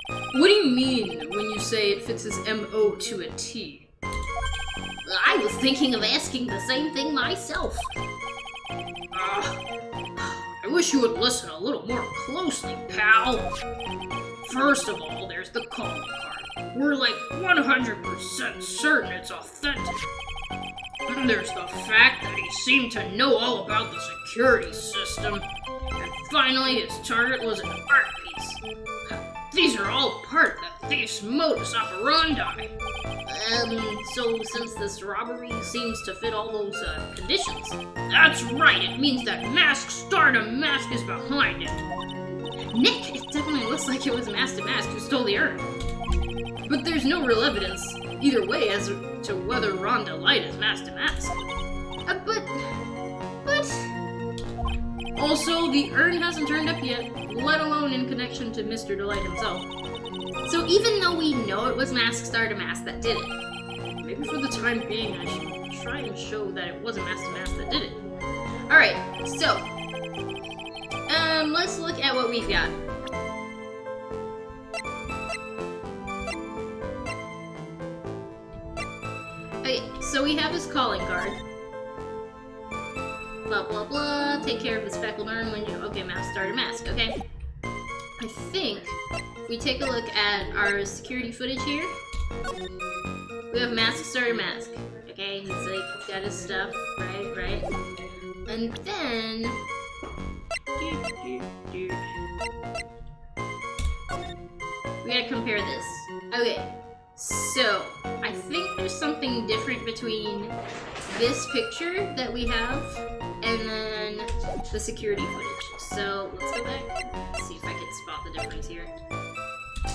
What do you mean when you say it fits his MO to a T? I was thinking of asking the same thing myself. I I wish you would listen a little more closely, pal. First of all, there's the calling card. We're like 100% certain it's authentic. And there's the fact that he seemed to know all about the security system. And finally, his target was an art piece. These are all part of the thief's modus operandi. So since this robbery seems to fit all those conditions. That's right, it means that Mask Stardom Mask is behind it. Nick, it definitely looks like it was Master Mask who stole the urn. But there's no real evidence either way as to whether Rhonda Light is Master Mask. But... Also, the urn hasn't turned up yet, let alone in connection to Mr. Delight himself. So even though we know it was Mask Stardom Mask that did it, maybe for the time being I should try and show that it wasn't Master Mask that did it. Alright, so... let's look at what we've got. Okay, so we have his calling card. Blah blah blah, take care of the speckled urn when you... Okay, Mask Stardom Mask, okay. I think if we take a look at our security footage here, we have Mask Stardom Mask. Okay, he's like got his stuff, right? And then we gotta compare this. Okay, so I think there's something different between this picture that we have and then the security footage. So let's go back and see if I can spot the difference here.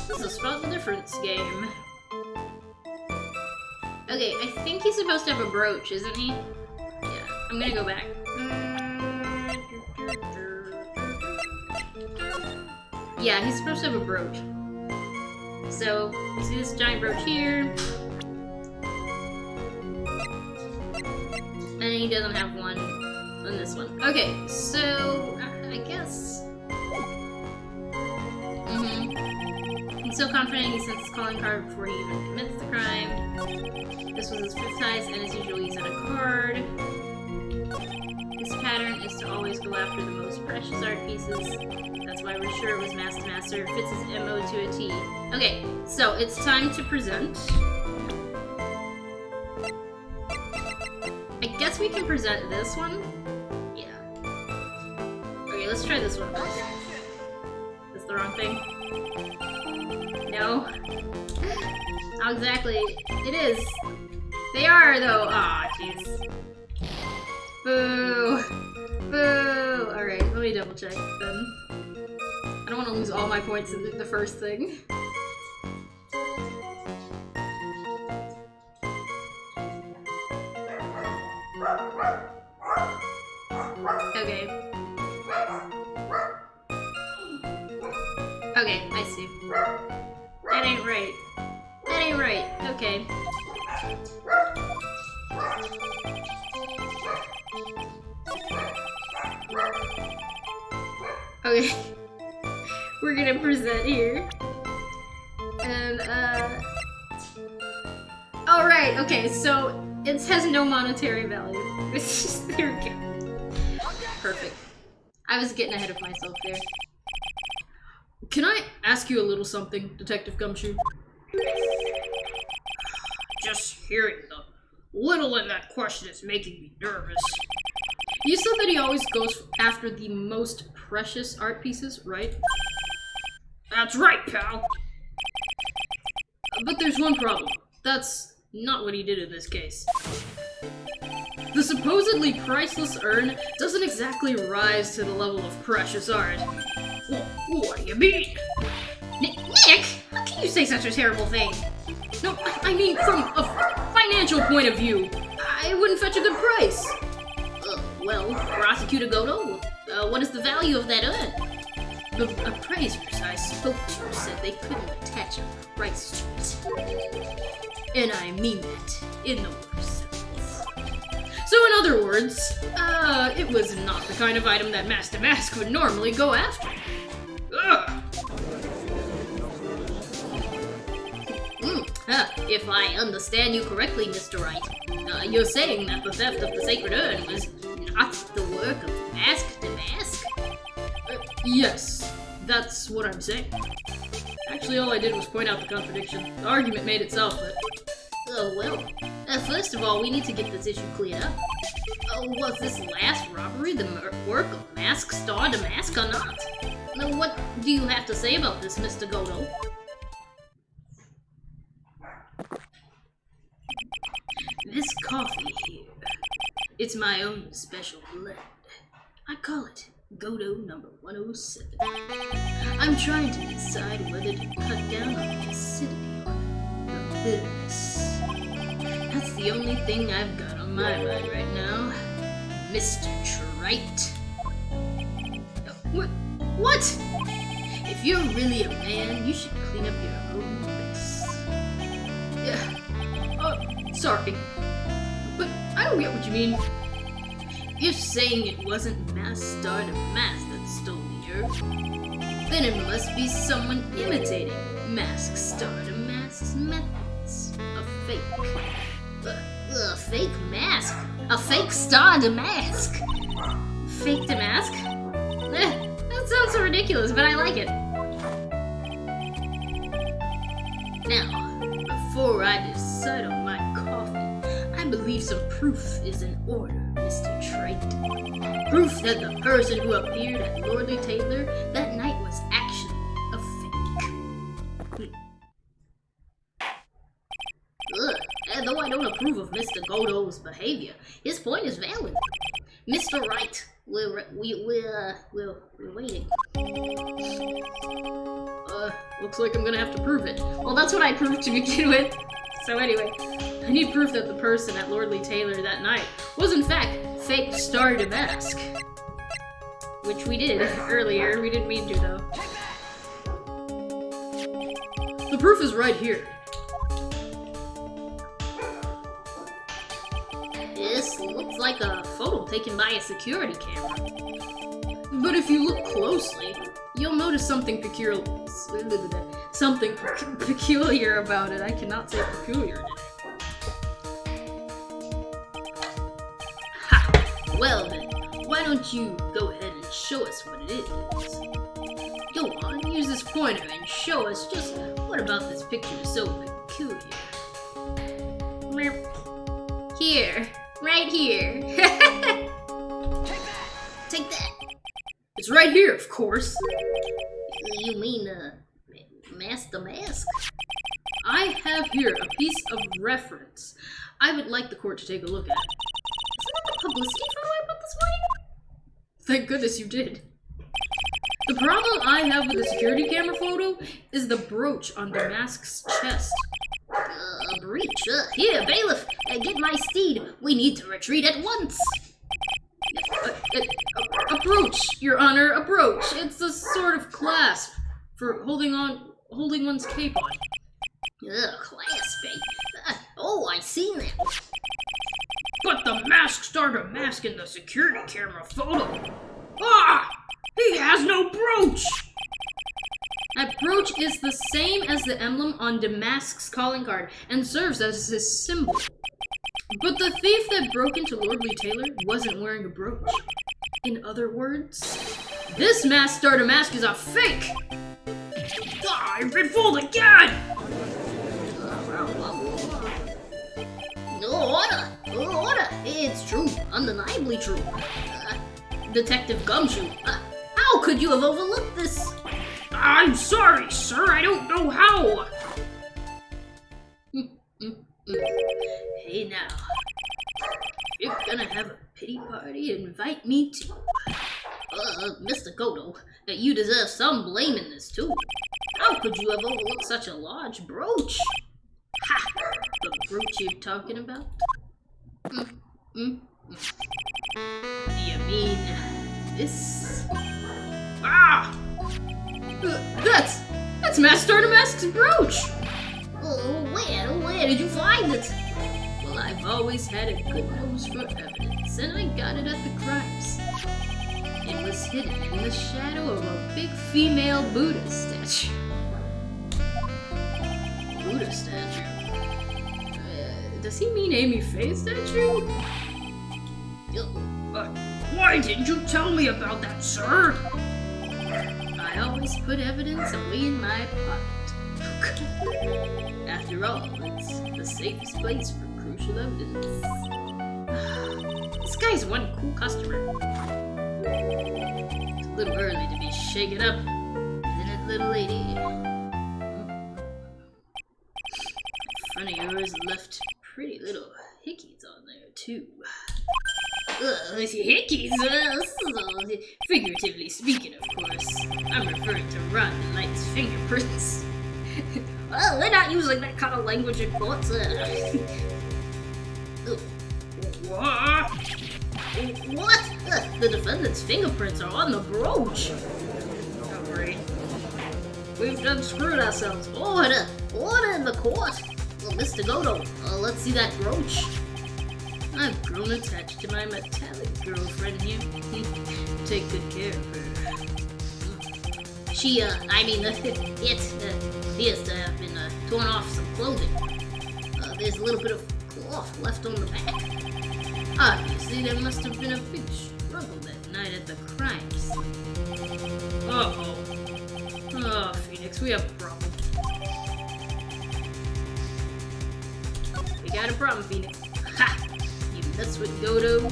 This is a spot the difference game. Okay, I think he's supposed to have a brooch, isn't he? Yeah, I'm gonna go back. Yeah, he's supposed to have a brooch. So, you see this giant brooch here. And he doesn't have one on this one. Okay, so, I guess... He's so confident he sends his calling card before he even commits the crime. This was his 5th heist, and as usual he's on a card. His pattern is to always go after the most precious art pieces. That's why we're sure it was Master Master. It fits his MO to a T. Okay, so it's time to present. I guess we can present this one. Yeah. Okay, let's try this one first. That's the wrong thing. No. Not exactly. It is. They are, though. Aw, jeez. Boo. Boo. Alright, let me double check then. I don't want to lose all my points in the first thing. Okay. Okay, I see. That ain't right. That ain't right. Okay. Okay. We're gonna present here. And, alright, okay, so it has no monetary value. It's just, there we go. Perfect. I was getting ahead of myself there. Can I ask you a little something, Detective Gumshoe? Just hearing the little in that question is making me nervous. You said that he always goes after the most precious art pieces, right? That's right, pal. But there's one problem. That's not what he did in this case. The supposedly priceless urn doesn't exactly rise to the level of precious art. What do you mean? Nick, how can you say such a terrible thing? No, I mean from a financial point of view. I wouldn't fetch a good price. Well, Prosecutor Goto, what is the value of that urn? The appraisers I spoke to said they couldn't attach a price to it. And I mean that in the worst sense. So in other words, it was not the kind of item that Master Mask would normally go after. Ugh. If I understand you correctly, Mr. Wright, you're saying that the theft of the sacred urn was not the work of Mask to Mask? Yes, that's what I'm saying. Actually, all I did was point out the contradiction. The argument made itself, but... Oh, well. First of all, we need to get this issue cleared up. Was this last robbery the work of Mask Star Damask or not? Now, what do you have to say about this, Mr. Godo? This coffee here, it's my own special blend. I call it Godo number 107. I'm trying to decide whether to cut down on the acidity or the bitterness. That's the only thing I've got on my mind right now, Mr. Trite. What? If you're really a man, you should clean up your own mess. Yeah. Sorry. But I don't get what you mean. You're saying it wasn't Mask Star Damask that stole the Earth? Then it must be someone imitating Mask Star Damask's methods. A fake. A fake mask? A fake Star Damask? Fake Damask? That sounds so ridiculous, but I like it. Now, before I decide on my coffee, I believe some proof is in order, Mr. Trite. Proof that the person who appeared at Lordly Taylor that night was actually a fake. And though I don't approve of Mr. Godo's behavior, his point is valid. Mr. Wright, we're waiting. Looks like I'm gonna have to prove it. Well, that's what I proved to begin with. So anyway, I need proof that the person at Lordly Taylor that night was in fact fake Star Damask. which we did earlier. We didn't mean to, though. The proof is right here. This looks like a photo taken by a security camera. But if you look closely, you'll notice something peculiar about it. I cannot say peculiar today. Ha! Well then, why don't you go ahead and show us what it is? Go on, use this pointer and show us just what about this picture is so peculiar. Here. Right here. Take that! It's right here, of course. You mean, Mask the Mask? I have here a piece of reference. I would like the court to take a look at it. Isn't that the publicity photo I put this morning? Thank goodness you did. The problem I have with the security camera photo is the brooch on the mask's chest. A breach. Here, bailiff, get my steed. We need to retreat at once. A brooch, Your Honor, a brooch. It's a sort of clasp for holding one's cape on. Clasping. Oh, I see now. But the mask started masking the security camera photo. Ah! He has no brooch! That brooch is the same as the emblem on Damask's calling card and serves as his symbol. But the thief that broke into Lordly Taylor wasn't wearing a brooch. In other words, this Mask Star Damask is a fake! Ah, I've been fooled again! Order! It's true. Undeniably true. Detective Gumshoe, how could you have overlooked this? I'm sorry, sir. I don't know how. Hey now, if you're gonna have a pity party, invite me too. Mr. Godo, you deserve some blame in this too. How could you have overlooked such a large brooch? Ha! The brooch you're talking about? Do you mean this? Ah! That's Mask Star Damask's brooch! Where did you find it? Well, I've always had a good nose for evidence, and I got it at the crime scene. It was hidden in the shadow of a big female Buddha statue. Buddha statue? Does he mean Amy Faye's statue? Why didn't you tell me about that, sir? I always put evidence away in my pocket. After all, it's the safest place for crucial evidence. This guy's one cool customer. It's a little early to be shaken up, isn't it, little lady? That friend of yours left pretty little hickeys on there, too. Hickeys? Figuratively speaking, of course. I'm referring to Ron and Light's fingerprints. Well, we're not using that kind of language in court, What? What? The defendant's fingerprints are on the brooch. Oh, great. We've done screwed ourselves. Order! Order in the court! Well, Mr. Godo, let's see that brooch. I've grown attached to my metallic girlfriend here. Take good care of her. She, it appears to have been torn off some clothing. There's a little bit of cloth left on the back. Obviously, there must have been a big struggle that night at the crime scene. Uh-oh. Oh, Phoenix, we have a problem. We got a problem, Phoenix. Ha! You mess with Godo,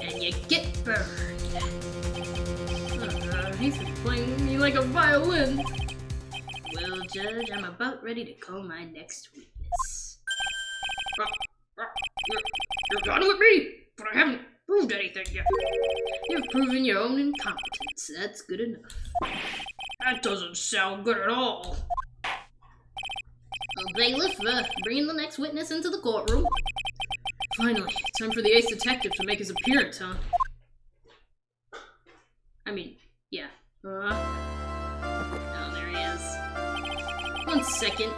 And you get burned. He's been playing me like a violin. Well, Judge, I'm about ready to call my next witness. You're done with me, but I haven't proved anything yet. You've proven your own incompetence. That's good enough. That doesn't sound good at all. Bailiff, bring in the next witness into the courtroom. Finally, time for the ace detective to make his appearance, huh? I mean, yeah. Oh, there he is. 1 second.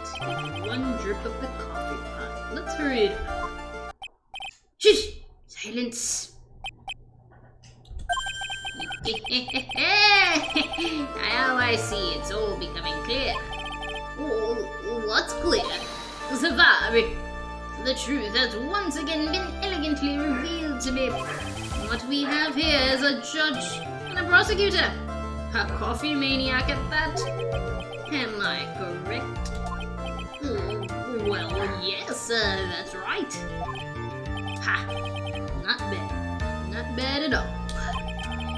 One drip of the coffee pot. Let's hurry it up. Shush! Silence. Now I see, it's all becoming clear. Oh, what's clear? Zavar, the truth has once again been elegantly revealed to me. What we have here is a judge and a prosecutor. A coffee maniac at that. Am I correct? Well, yes, that's right. Ha! Not bad. Not bad at all.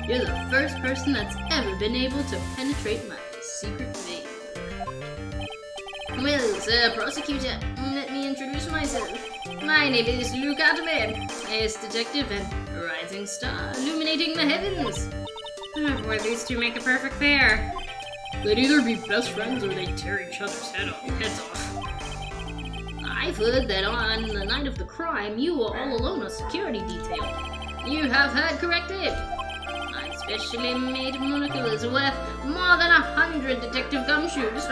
You're the first person that's ever been able to penetrate my secret veil. Well, sir, prosecutor, let me introduce myself. My name is Luke Atman, ace detective and rising star illuminating the heavens. Oh boy, these two make a perfect pair. They'd either be best friends or they'd tear each other's heads off. I've heard that on the night of the crime, you were all alone on security detail. You have heard correctly. My specially made monocle is worth more than 100 Detective Gumshoes.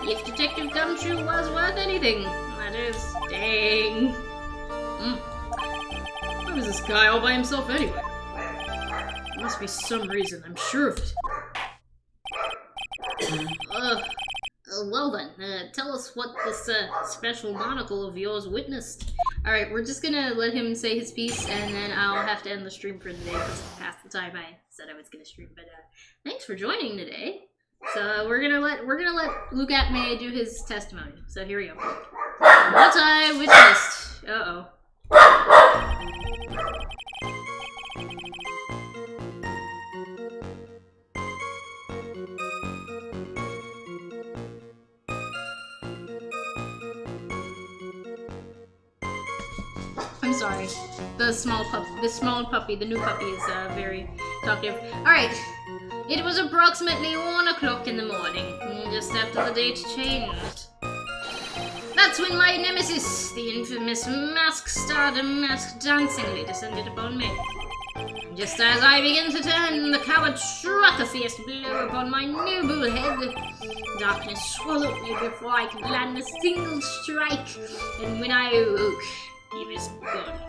If Detective Gumshoe was worth anything, that is, dang. Why was this guy all by himself anyway? There must be some reason, I'm sure of it. Well then, tell us what this special monocle of yours witnessed. Alright, we're just gonna let him say his piece, and then I'll have to end the stream for the day, because it's past the time I said I was gonna stream. But thanks for joining today. So we're gonna let Luke Atman do his testimony. So here we go. What I witnessed. Uh-oh. I'm sorry. The small puppy, the new puppy is very talkative. Alright. It was approximately 1 o'clock in the morning, just after the date changed. That's when my nemesis, the infamous mask-starred mask dancingly descended upon me. Just as I began to turn, the coward struck a fierce blow upon my noble head. Darkness swallowed me before I could land a single strike, and when I awoke, he was gone.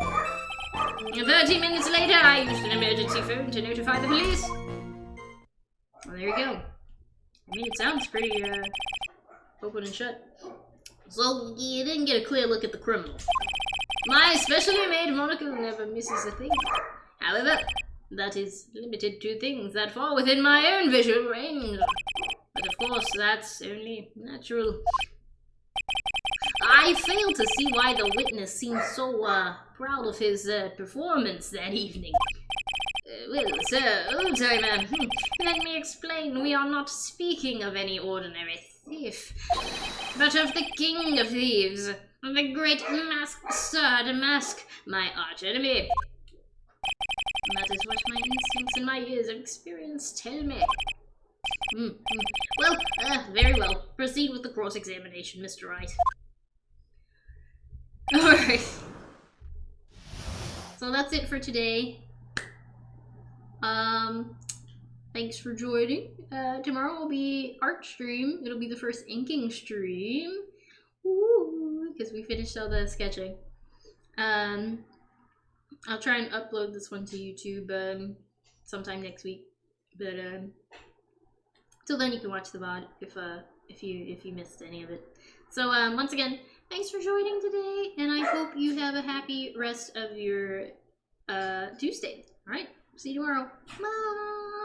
30 minutes later, I used an emergency phone to notify the police. Well, there you go. I mean, it sounds pretty, open and shut. So, you didn't get a clear look at the criminal. My specially made monocle never misses a thing. However, that is limited to things that fall within my own visual range. But of course, that's only natural. I fail to see why the witness seems so proud of his performance that evening. Well, sir, oh, sorry, ma'am. Let me explain. We are not speaking of any ordinary thief, but of the king of thieves, the great masked Sir Damask, my arch enemy. That is what my instincts and my years of experience tell me. Well, very well. Proceed with the cross-examination, Mr. Wright. Alright. So that's it for today. Thanks for joining. Tomorrow will be art stream. It'll be the first inking stream. Woo! Because we finished all the sketching. I'll try and upload this one to YouTube sometime next week. But till then you can watch the VOD if you missed any of it. So once again, thanks for joining today, and I hope you have a happy rest of your Tuesday. Alright, see you tomorrow. Bye!